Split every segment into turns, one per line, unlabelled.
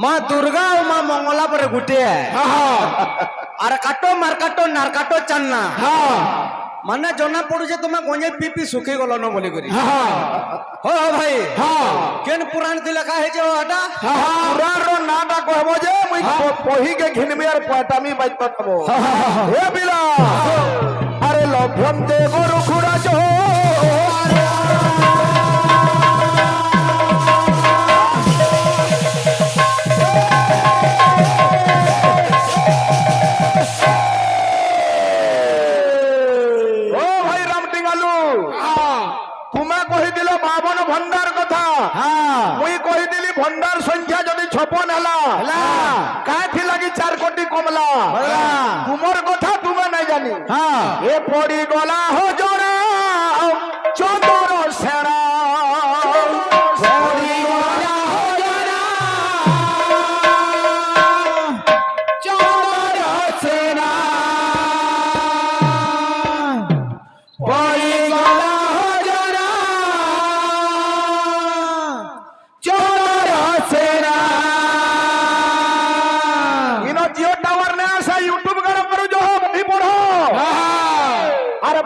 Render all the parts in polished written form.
माँ दुर्गा और माँ मंगला पर गुटे है और काटो मार काटो नार काटो चन्ना माने जना पड़ू जे तुम गंजे पी पी सुखी गलो न बोली करी हो भाई केन पुराण थी लिखा है जो हटा
पुराण रो नाटा कहबो जे मुई पही के घिनमे और पटामी बात तबो हे बिला अरे लभ्यम ते गुरु खुरा जो भंडार कथा मुई कही दिली भंडार संख्या जदि 56 हला काथी लगी 4 कोटी कमला तुमर कथा तुमे नहीं जानी ए पड़ी गला हो जोड़ा चोदर सेरा पड़ी गला हो जोड़ा चोदर सेरा पड़ी गला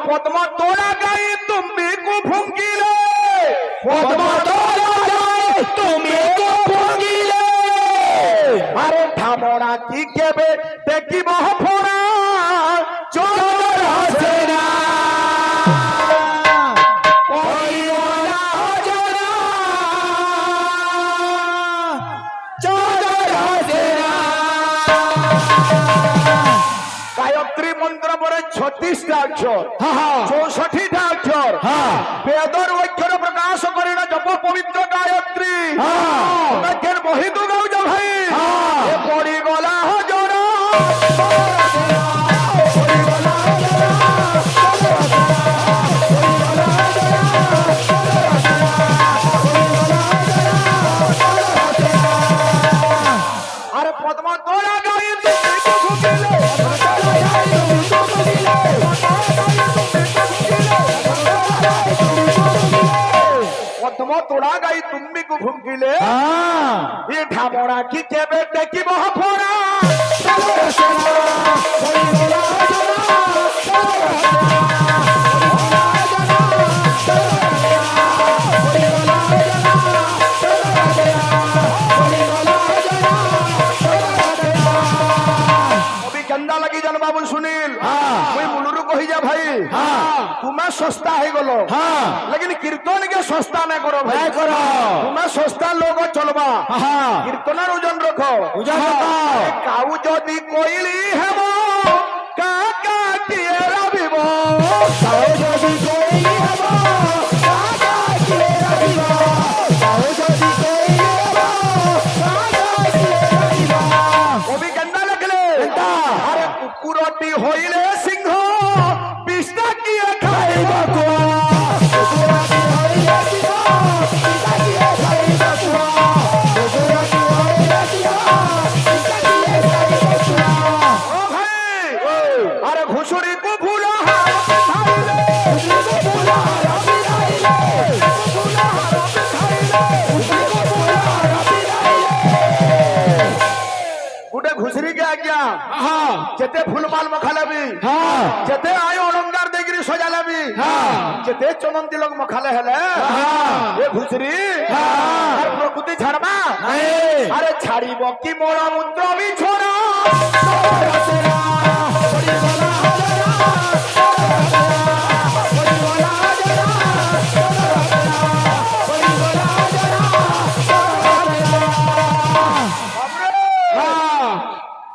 पद्मा तोड़ा गई तुम भी को फूंकीले पद्मा तोड़ा गई तुम भी को फूंकीले अरे ठामोड़ा की के बेटे की मोह फोड़ा चोर हसेना कोई वाला हो जोड़ा चोर हसेना गायत्री मंत्र पर 36 अक्षर 64 अक्षर वेदर अक्षर प्रकाश करिना जप पवित्र गायत्री केन बही दु गाउ जा भाई ए पड़ी गला हो जोड़ा पड़ी गला हो जोड़ा अरे पद्मा तोड़ा गई पद्मा तोड़ा गई तुम भी को भूमिले ये ढामोड़ा की के बेटे की मोह फोड़ा गंदा लगी जन बाबू सुनील मुई मुलुरु कही जा भाई तुम्हें सस्ता है गलो लेकिन कीर्तन के सस्ता नहीं करो भाई करो तुम्हें सस्ता लोग चलबा कीर्तन ओजन रखो काऊ जदि कोइली हेबो काका किए रबिबो काऊ जदि कोइली हेबो काका किए रबिबो काऊ जदि कोइली हेबो काका किए रबिबो ओ भी गंदा लगले अरे कुकुरटी होइले सिंह बिस्ता किए खाइबा को कुकुरटी होइले सिंह बिस्ता किए खाइबा को कुकुरटी होइले सिंह बिस्ता किए खाइबा को ओ भाई अरे घुसुरी को भूला खाइले घुसुरी को भूला खाइले भूला खाइले घुसुरी को भूला खाइले गुडे घुसरी के आज्ञा जेते फूलमाल मखालेबी जेते आयो अलंकार देगिरी सजालेबी जेते चमन तिलक मखाले हेले ए घुसरी और प्रकृति छाड़बा अरे छाड़ीबो की मोर मूत्र भी छोड़ा पड़ी गला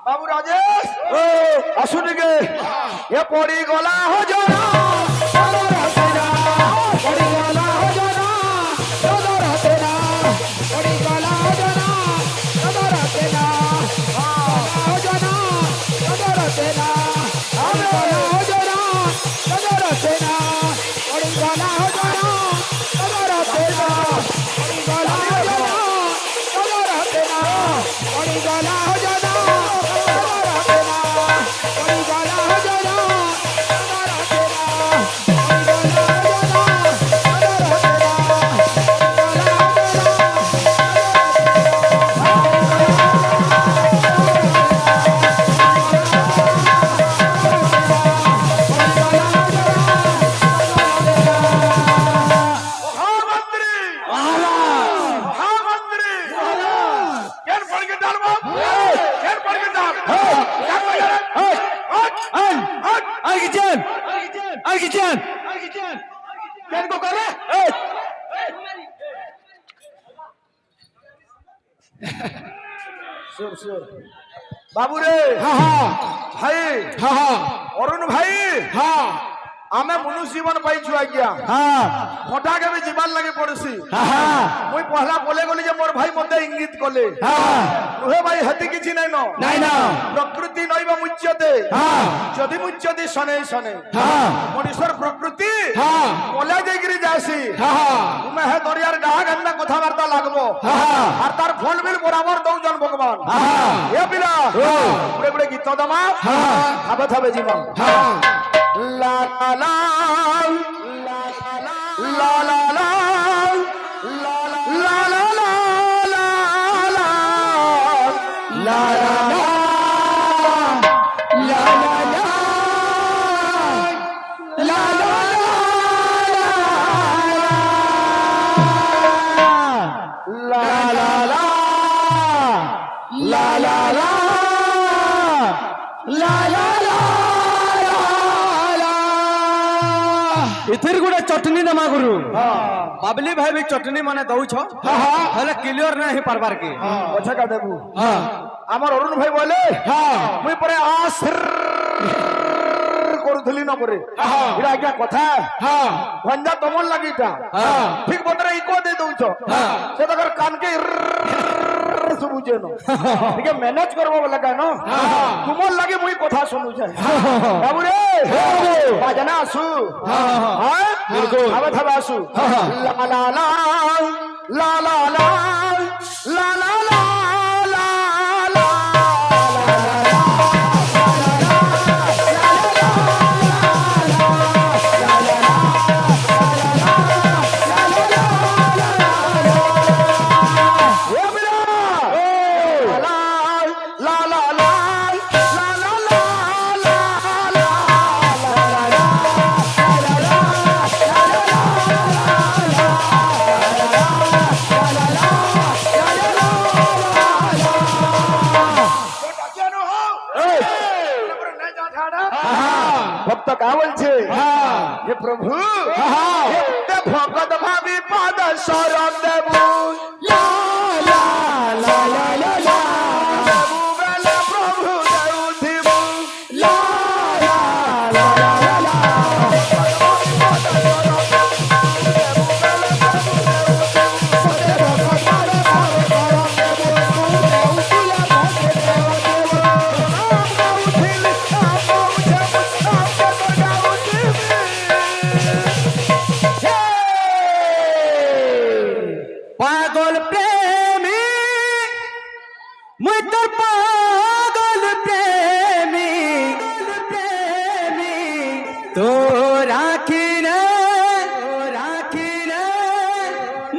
बाबू राजेश असुन के ये पड़ी गला हो जोड़ा पड़ी गला हो जोड़ा पड़ी गला हो जोड़ा
আর কি চান
কেন কো করে
এই
সুর সুর বাবু রে ভাই অরুণ ভাই আমি মনুষ্য জীবন পাইছু আজ্ঞা হঠাৎ আমি জীবন লাগে পড়ছি মুই পহলা বলে গলি যে মোর ভাই মতে ইঙ্গিত কলে নুহে ভাই হেতি কিছু নাই ন প্রকৃতি নইব মুচ্যতে যদি মুচ্যতে শনে শনে মনুষ্যর প্রকৃতি বলে যাইকি যাসি তুমি হে দরিয়ার গাহা গান্না কথাবার্তা লাগবো আর তার ফল বিল বরাবর দৌজন ভগবান এ পিলা পুরে পুরে গীত দমা থাবে থাবে জীবন La la la la la la la la la la la
इथिर गुडे चटनी दमा गुरु बाबली भाई भी चटनी माने दउ छ हेले क्लियर नहीं पारबार के
अच्छा का देबू আমার অরুণ ভাই বলে মুই পরে আশ্র করুথলি না পরে এটা আজ্ঞা কথা ভঞ্জা তোমার লাগিটা ঠিক বতরে ইকো দে দউছ সে তকর কানকে শুনুছে না ঠিক ম্যানেজ করবো বলে কেন তোমার লাগে মুই কথা শুনুছে বাবু রে বাজনা আসু হ্যাঁ থাবে থাবে আসু লা লা লা লা লা লা লা লা লা ভক্ত কা বলছে হে প্রভু ভগত ভাবি পদ শরণ দেব লা লা লা লা লা লা দেবু বেলা প্রভু দেউ দিব লা লা লা লা লা
पागल प्रेमी मुझ तो पागल प्रेमी तो राखी रे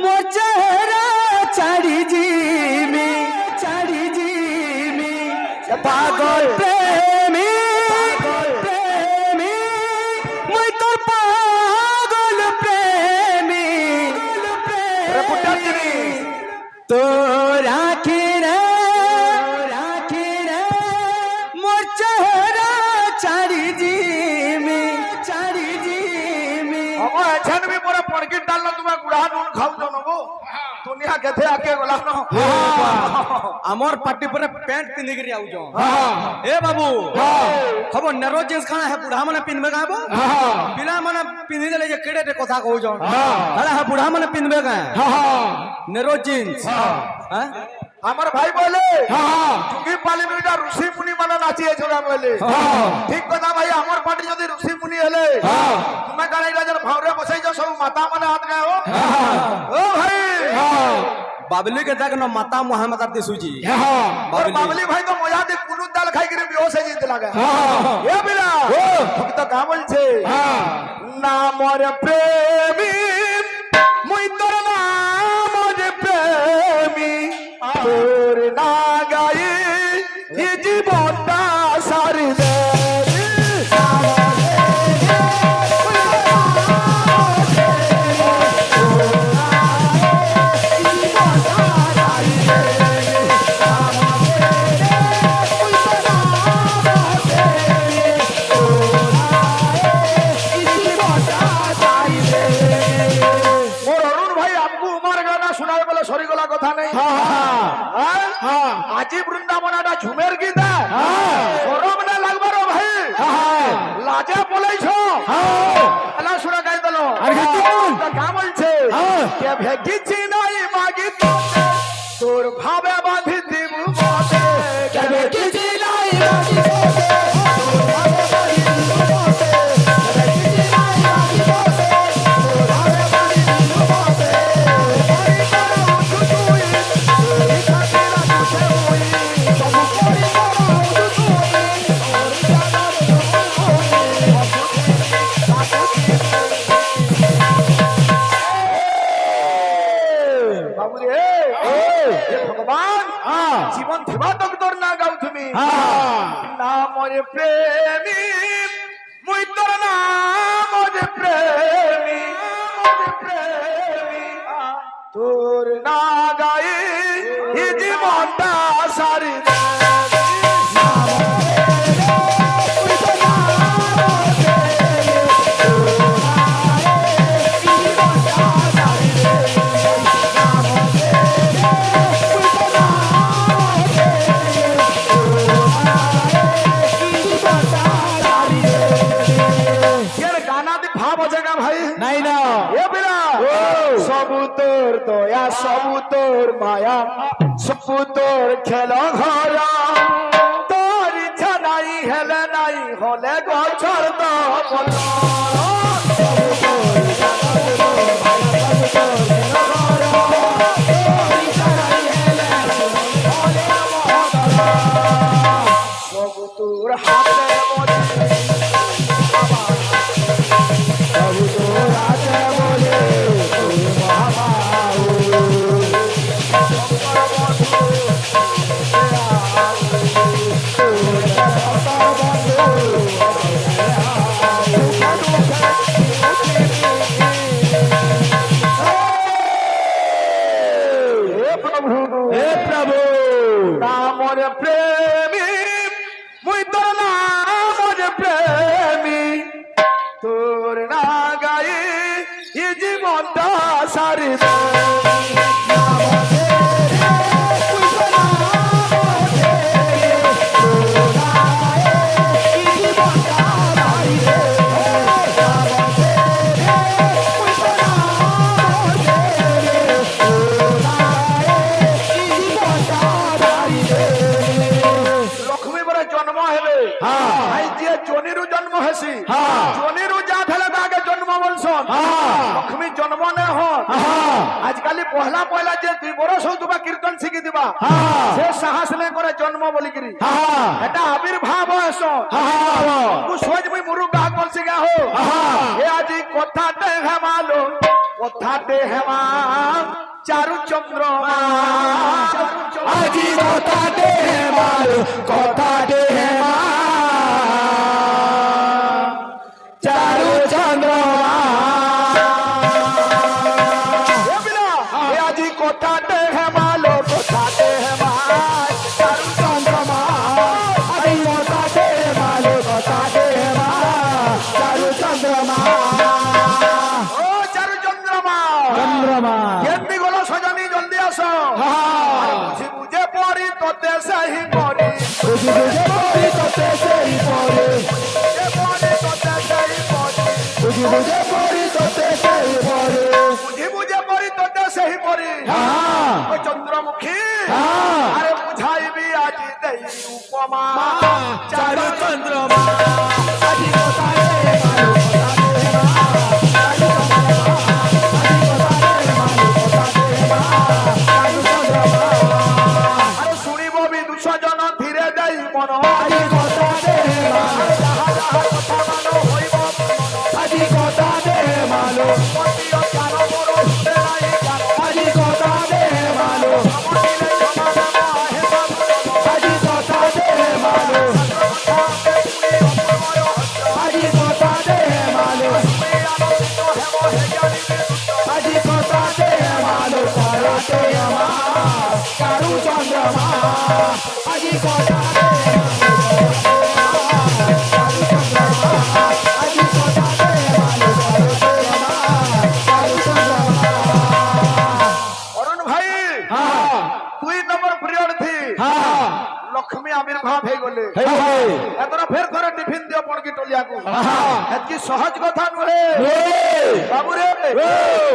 मोर चेहरा चारी जी में पागल प्रेमी मुझ तो पागल प्रेमी तो राखी रे मोर चेहरा चारी जी में
আমার এখান বি পুরা পড়কি ডালনা তুমি গুড়া নুন খাও জনবো দুনিয়া কেথে আকে গলা ন
আমার পার্টি পরে প্যান্ট পিন্ধি করি আউছ এ বাবু খবর নেরো জিন্স খানা হে বুढ़ा माने पिनबे गाबो बिना माने पिन्हि देले जे केडे কথা कहौ अरे हा बुढ़ा माने पिनबे का नेरो जींस हां
আমার ভাই বলে যুগি পালি মিটা ঋষি মুনি মানে নাচিয়ে ছোড়া বলে ঠিক কথা ভাই আমার পার্টি যদি ঋষি মুনি হলে তুমি কানে রাজার ভাওরে বসাই যাও সব মাতা মানে হাত গায় ও ভাই
बाबली के तक न माता मोहम्मद आती सुजी
और बाबली भाई तो मजा दे कुनु दाल खाई के बेहोश है जीत लगा ए बिना भक्त का বলছে না মোর প্রেমী মুই তোর নাম রে প্রেমী তোর না গায়ে এই জীবনটা সারি দে কথা নেই আজি বৃন্দাবন একটা ঝুমের গীত সরম না লাগবার ভাই লাজে পলাইছ এলা শুনে গাই দিল গা বলছে কে ভেগিছি নাই মাগি তোর ভাবে বাঁধি দিব বসে কে ভেগিছি নাই মাগি ভগবান জীবন থিবা তোর না গাও তুমি নামরে প্রেমী মুই তোর নামরে প্রেমী তোর না গাই এই জীবনটা সারি
নাই না
সবু তোর দয়া সবু তোর মায়া সবু তোর খেল ঘর তোর ইচ্ছা নাই হেলে নাই হলে গছর সবু তোর হাতে প্রেমী মুই তোর নামরে প্রেমী তোর না গাই এই জীবনটা সারি জনিরু জন্ম হেসি জনিরু যা ফেলে তাকে জন্ম বলছন লক্ষ্মী জন্ম নে হন আজকালি পহলা পয়লা যে 2 বরস হউতবা কীর্তন শিখি দিবা সে সাহস নে করে জন্ম বলি করি এটা আবির্ভাব হস তু সোজ মুই মুরু গাক বলছি গা হো এ আজি কথাতে হেমালো কথাতে হেমা চারু চন্দ্রমা আজি কথাতে হেমালো কথাতে হেমা চারু চন্দ্রমা আজি কথাতে হেমালো কথাতে হেমা চারু চন্দ্রমা আজি কথাতে হেমালো কথাতে হেমা চারু চন্দ্রমা ও চারু চন্দ্রমা চন্দ্রমা কেমনি গলো সজনী জলদি আসো বুঝি বুঝে পড়ি তোতে সেই পড়ি বুঝি বুঝে পড়ি তোতে সেই পড়ি বুঝি বুঝে পড়ি তোতে সেই পড়ি বুঝি বুঝে পড়ি তোতে সেই পড়ি ও চন্দ্রমুখী আরে বুঝাইবি আজি দেই উপমা চারু চন্দ্রমা আজি কথাতে মানো আরে শুনিব বিদুষ জন ধীরে দেই মন আজি কথাতে কথা মানো হইব আজি কথাতে মানো মন্দির চার বড় নাই আজি কথাতে মানো আজি কথাতে মানো আজি কথাতে মানো আজি কথাতে মানো তারাতে আমার চারু চন্দ্রমা আজি কথাতে অরুণ ভাই এতকি সহজ কথা নুহে বাবুরে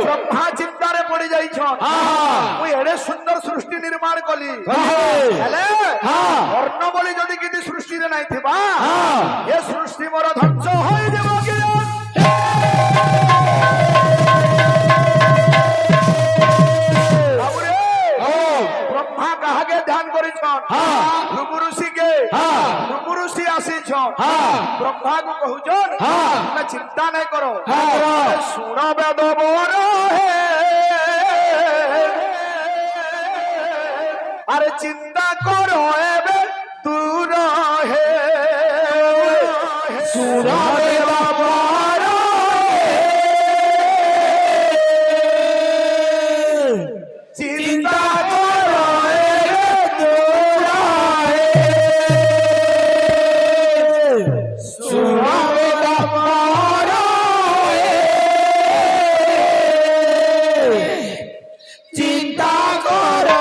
ব্রহ্মা চিন্তারে পড়ি যাইছন মুই এড়ে সুন্দর সৃষ্টি নির্মাণ কলি হেলে অর্ণ বলি যদি কিছু সৃষ্টিরে নাই থিবা এ সৃষ্টি মোর ধ্বংস হয়ে যাব কি বাবুরে ব্রহ্মা কাহাকে ধ্যান করিছন ভৃগু ঋষিকে ভৃগু ঋষি আসিছন ব্রহ্মাকে কহুছন তুমি চিন্তা নাই করো শুণ বেদ বর হে আরে চিন্তা করো এবে দূর হে শুণ বেদ বর চিন্তা করো এবে দূর হে শুণ বেদ বর চিন্তা করো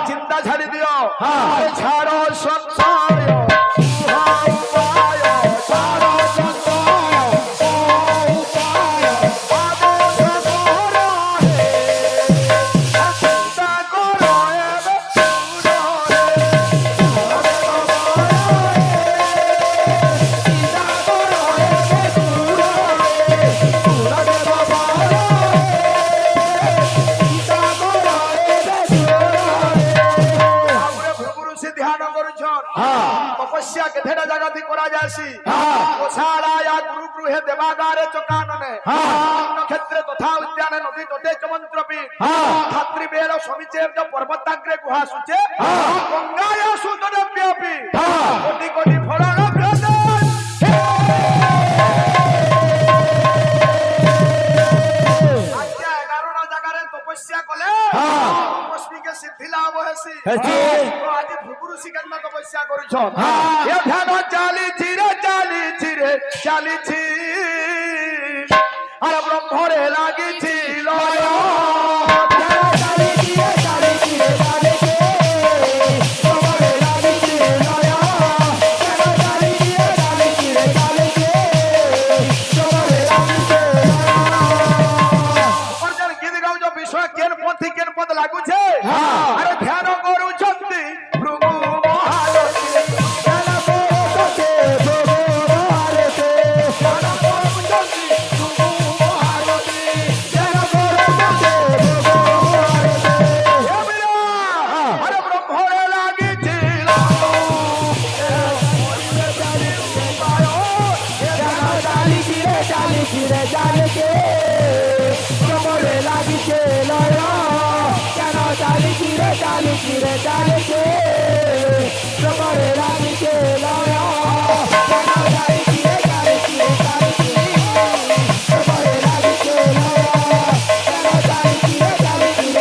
চিন্তা ছাড়ি দিও ছাড়ো সংসার তপস্যা কেথেটা জাগাতি করা যাসি গোশালায়া গুরু গৃহে দেবাগারে চকাননে ক্ষেত্রে তথা উদ্যানে নদী তটে চমন্ত্রপীঠ ধাত্রী বেল সমীচের পর্বতাগ্রে গুহা সুচে গঙ্গায়া সুতরে ব্যাপী কোটি কোটি ফলন তপস্যা কলে তপস্বীকে সিদ্ধি লাভ হেসি আজি ভৃগু ঋষি কেন তপস্যা করিছ এ ধ্যান চালিছি রে চালিছি আর ব্রহ্মরে লাগিছি লয় লাগুছে আরে ধ্যান করুଛନ୍ତି ভৃগু মহারথী ধ্যান করুଛନ୍ତି ভৃগু মহারথী ধ্যান করুଛନ୍ତି ভৃগু মহারথী ধ্যান করুଛନ୍ତି ভৃগু মহারথী আরে ব্রহ্মরে লাগিছিল চালিছে ব্রহ্মরে লাগিছিল চালিছে তোমারে লাগিছে লয় চালিছে তোমারে লাগিছে লয়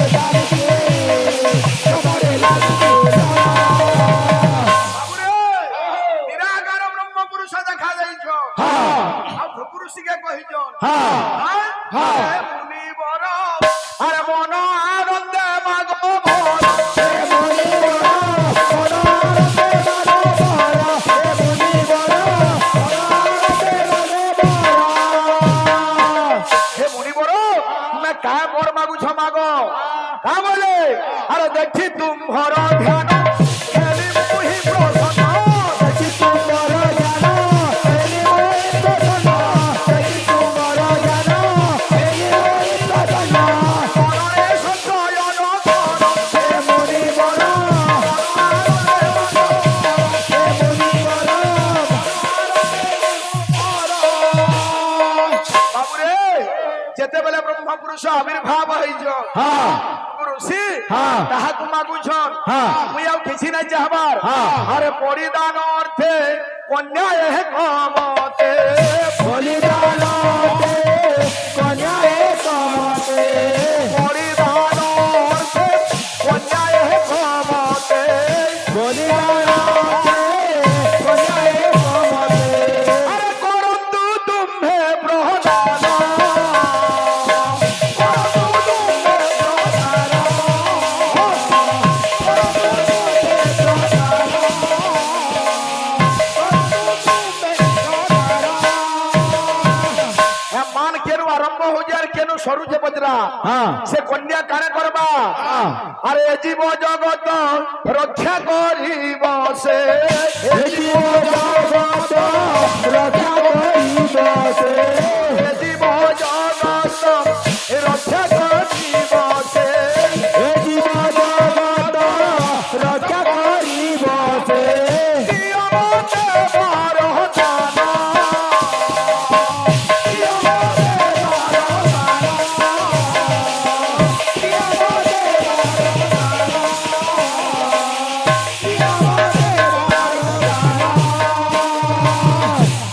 চালিছে তোমারে লাগিছে নিরাকার ব্রহ্ম পুরুষ দেখা যাইছ আর ভৃগু ঋষিকে কহিছ মুনি বর আরে মন আনন্দে মাগো আরে দেখি তুমর ধ্যান খেলি মুহি প্রসন্ন দেখি তুমর ধ্যান খেলি মুহি প্রসন্ন দেখি তুমর ধ্যান খেলি মুহি প্রসন্ন মনে সঞ্চয়ন কর হে মুনি বর হে মুনি বর বাবুরে যেতেবেলে ব্রহ্ম পুরুষ আবির্ভাব হইছ ঋষি তাহাକୁ ମାଗୁଛନ୍ ମୁଇ ଆଉ କିଛି ନାଇଁ ଚାହବାର ଆରେ ପରିଦାନ ଅର୍ଥେ কন্যা এ কমতে
বলিদান দে কন্যা এ কমতে
পরিধান অর্থে কন্যা এ কমতে
বলিদান দে কন্যা এ কমতে
আরে করন্তু তুমে প্রদান মান কেন আরম্ভ হয়ে যায় কেন সরু যে বজরা
হ্যাঁ
সে কন্যা কানে করবা
হ্যাঁ
আরে জীব জগত রক্ষা করিব সে
এ জীব জগত রক্ষা করিব সে
জীব জগত রক্ষা করিব সে
এ জীব জগত রক্ষা করিব সে
নিয়মতে বরদান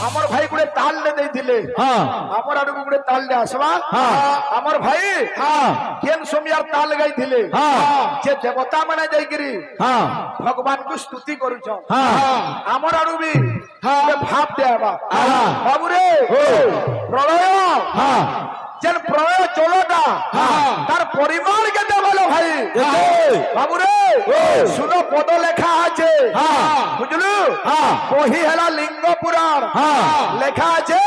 আমার ভাই গুড়ে তাল লে ଦେଇଥିଲେ
হ্যাঁ
আমার আড়କୁ গুড়ে তাল লে আসবা
হ্যাঁ।
আমার ভাই
হ্যাঁ
কেন সমিয়ার তাল গাইଥିଲେ
হ্যাঁ।
যে দেবতা মানে যাইকিরি
হ্যাঁ
ভগবানଙ୍କୁ ସ୍ତୁତି କରୁଛ
হ্যাঁ
ଆମର ଆଡୁ ବି ଗୋଟେ ଭାବ ଦେବା
হ্যাঁ।
ବାବୁରେ ପ୍ରଳୟ
হ্যাঁ
যেন প্রলয় জলটা তার পরিমাণ কেতে ভালো ভাই বাবুরে শুন পদ লেখা আছে বুঝলু বহি হেলা লিঙ্গ পুরাণ লেখা আছে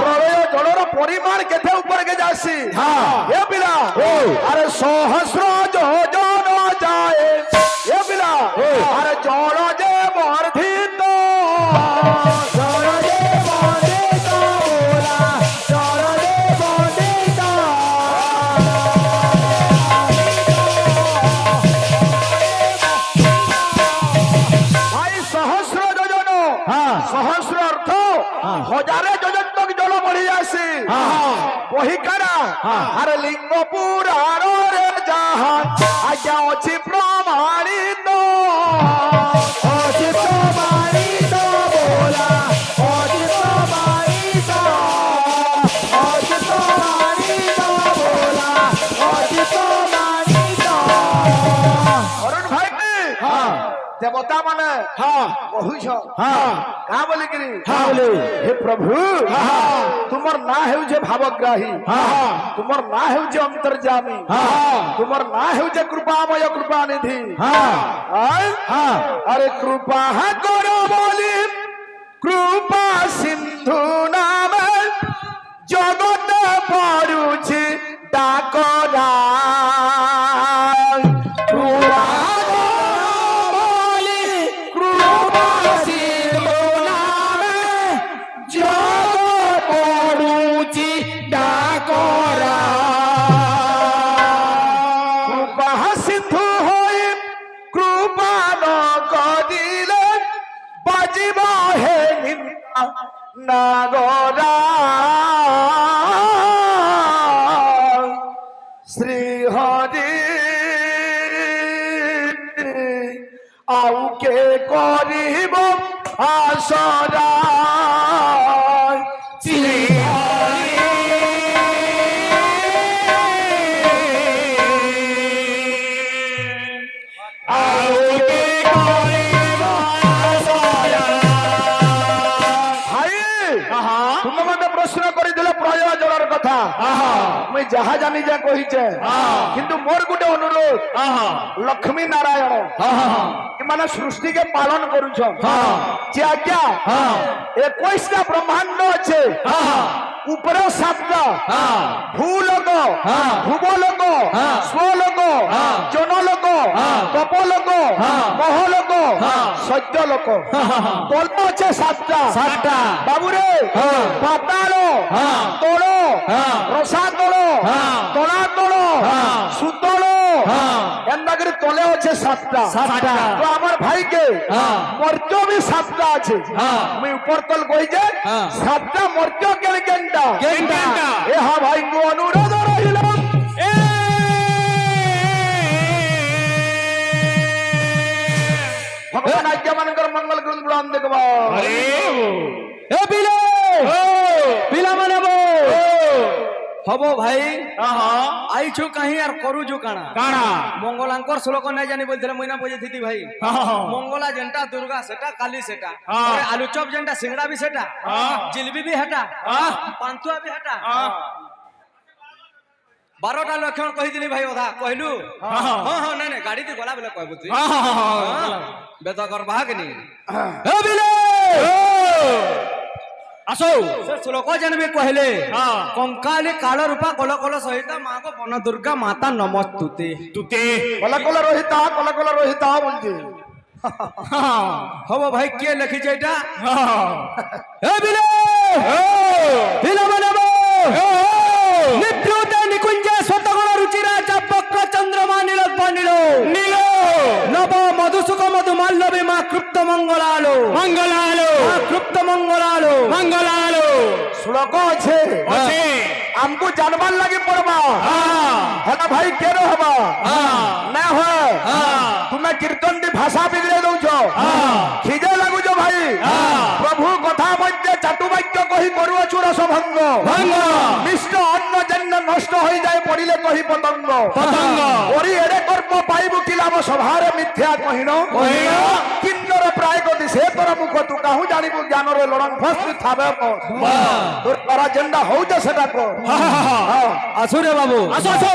প্রলয় জলর পরিমাণ কেতে উপরকে যাসি এ পিলা আরে সহস্র যোজন যায় এ পিলা আরে জল যে বর্ধিত
জরদে বন্দিত বোলা জরদে বন্দিত
ভাই সহস্র যোজন
হ্যাঁ
সহস্র অর্থ হাজারে যোজন তক জল বড়ি আসি বহিকারা আরে লিঙ্গ পুরাণ রে যাহা আজ্ঞা অছি প্রমাণিত
অচিত মানিত বোলা অচিত মানিত অচিত মানিত বোলা অচিত মানিত
অরুণ ভাই
হ্যাঁ
দেবতা মানে
হ্যাঁ
কহুছ
হ্যাঁ
কা বলিকিরি
হ্যাঁ বলে
হে প্রভু তুমর না হেউছে ভাবগ্রাহী
হ্যাঁ
তুমর না হেউছে অন্তর্যামী
হ্যাঁ
তুমর না হেউছে কৃপাময় কৃপানিধি
হ্যাঁ
আয়
হ্যাঁ
আরে কৃপা করো বলি কৃপা সিন্ধু নামে জগত পড়ুছি ডাকরা কৃপা
বলি কৃপা সিন্ধু নামে জগৎ পড়ুছি ডাকরা
কৃপা সিন্ধু হই কৃপা ন করিলে বাজিব হে নিন্দা নাগরা শ্রী হরি আউ কে করিব আসরা শ্রী ভাই তুমি মতে প্রশ্ন করিলে প্রলয় জলর কথা মুই যাহা জানি যা কহিছে কিন্তু মোর গোটে অনুরোধ লক্ষ্মী নারায়ণ এমানে সৃষ্টিকে পালন করুছ যে আজ্ঞা 21টা ব্রহ্মাণ্ড আছে উপরে 7টা ভূলোক ভুবলোক স্বলোক জনলোক তপলোক মহলোক সত্যলোক তল আছে 7টা বাবুরে পাতাল তল রসাতল তলাতল সুতল এন্দাগরে তলে আছে 7টা তো আমার ভাইকে মর্ত্য বি 7টা আছে আমি উপর তল কই যে 7টা মর্ত্য কেনটা এ হা ভাইকে অনুরোধ রহিলাম ভগবান আজ্ঞা মানকর মঙ্গল গ্রন্থ দেখবা
এ বিলে পিলা মানে হব ভাই আইছু কাহি আর করুছু কানা
কাଣା
মঙ্গলাঙ্কর শ্লোক নাই জানি বলছিলে মুই না বুঝেছিতি ভাই মঙ্গলা যেনটা দুর্গা সেটা কালী সেটা আলু চপ যেনটা সিংড়া বি সেটা জিলবি বি হেটা পান্তুয়া বি হেটা 12টা লক্ষণ কহিদিলি ভাই ওধা কহিলু হ্যাঁ নাই নাই গাড়ি দি গলা বলে কইবু তুই বেদা করবা কেনি এ বিলে আসো সে শ্লোক জানবি কহিলে কঙ্কালি কাল রূপা কল কল সহিতা মা গো বন দুর্গা মাতা নমস্তুতে
তুতে
কলা কলা রোহিতা বলছি
হব ভাই কে লিখিছে এটা এ বিলে বিলে মানে নিপ্লুত নিকুঞ্জ শতগুণ রুচিরা চাপক্র চন্দ্রমা নীলোৎপ নীল
নীল
নব মধুসুখ মধু মাল্লবী মা কৃপ্ত মঙ্গলালো
মঙ্গলালো
মা কৃপ্ত মঙ্গলালো
মঙ্গলালো
শ্লোক আছে
আছে
আমকু জানবার লাগি পড়বা হেলা ভাই কেন হবা না হয় তুমি কীর্তন দি ভাষা বিগড়ে দৌছ খিজে লাগুছ ভাই প্রভু কথা মধ্যে চাটু বাক্য কহি করুছ রসভঙ্গ মিষ্ট অন্ন জন্য নষ্ট হয়ে যায় পড়িলে কহি পতঙ্গ ওরি এড়ে কর্ম পাইবু কি লাভ সভারে মিথ্যা কহিন কিন্নর প্রায় গতি সে তোর মুখ তু কাহু জানিবু জ্ঞানরে লড়ং ফস্তি থাবে তোর তারা জেন্ডা হউছে সেটা কর
আসু রে বাবু
আসো আসো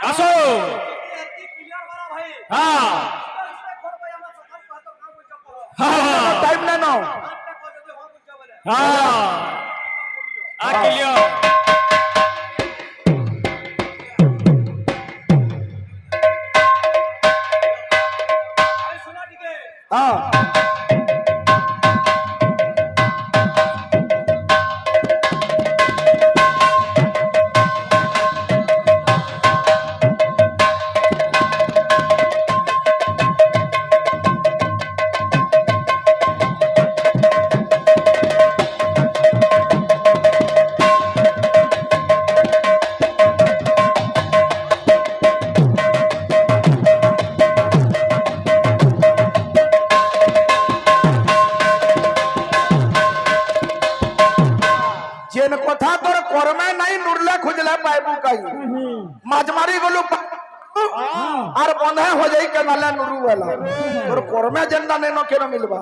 আসো
টাইম না নাও
ক্লিয়ার
যেন কথা তোর কর্মে নাই নুরলে খুঁজলে পাইবু কাই মাছ মারি গলু আর বন্ধা হয়ে যাই কেনালে নুরু বেলা তোর কর্মে যেনটা নেন কেন মিলবা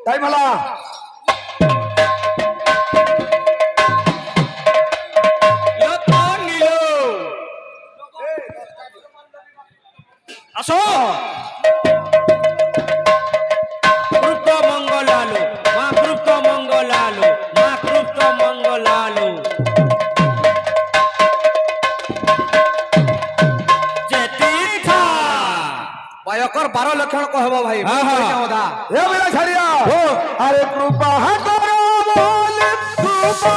তাই মালা
আসো
কৃপ্ত মঙ্গলালো মা কৃপ্ত মঙ্গলালো মা কৃপ্ত মঙ্গলালো বায়কর 12 লক্ষণ কহব ভাই
এ বেলা ছাড়িয়া আরে কৃপা করো বলে কৃপা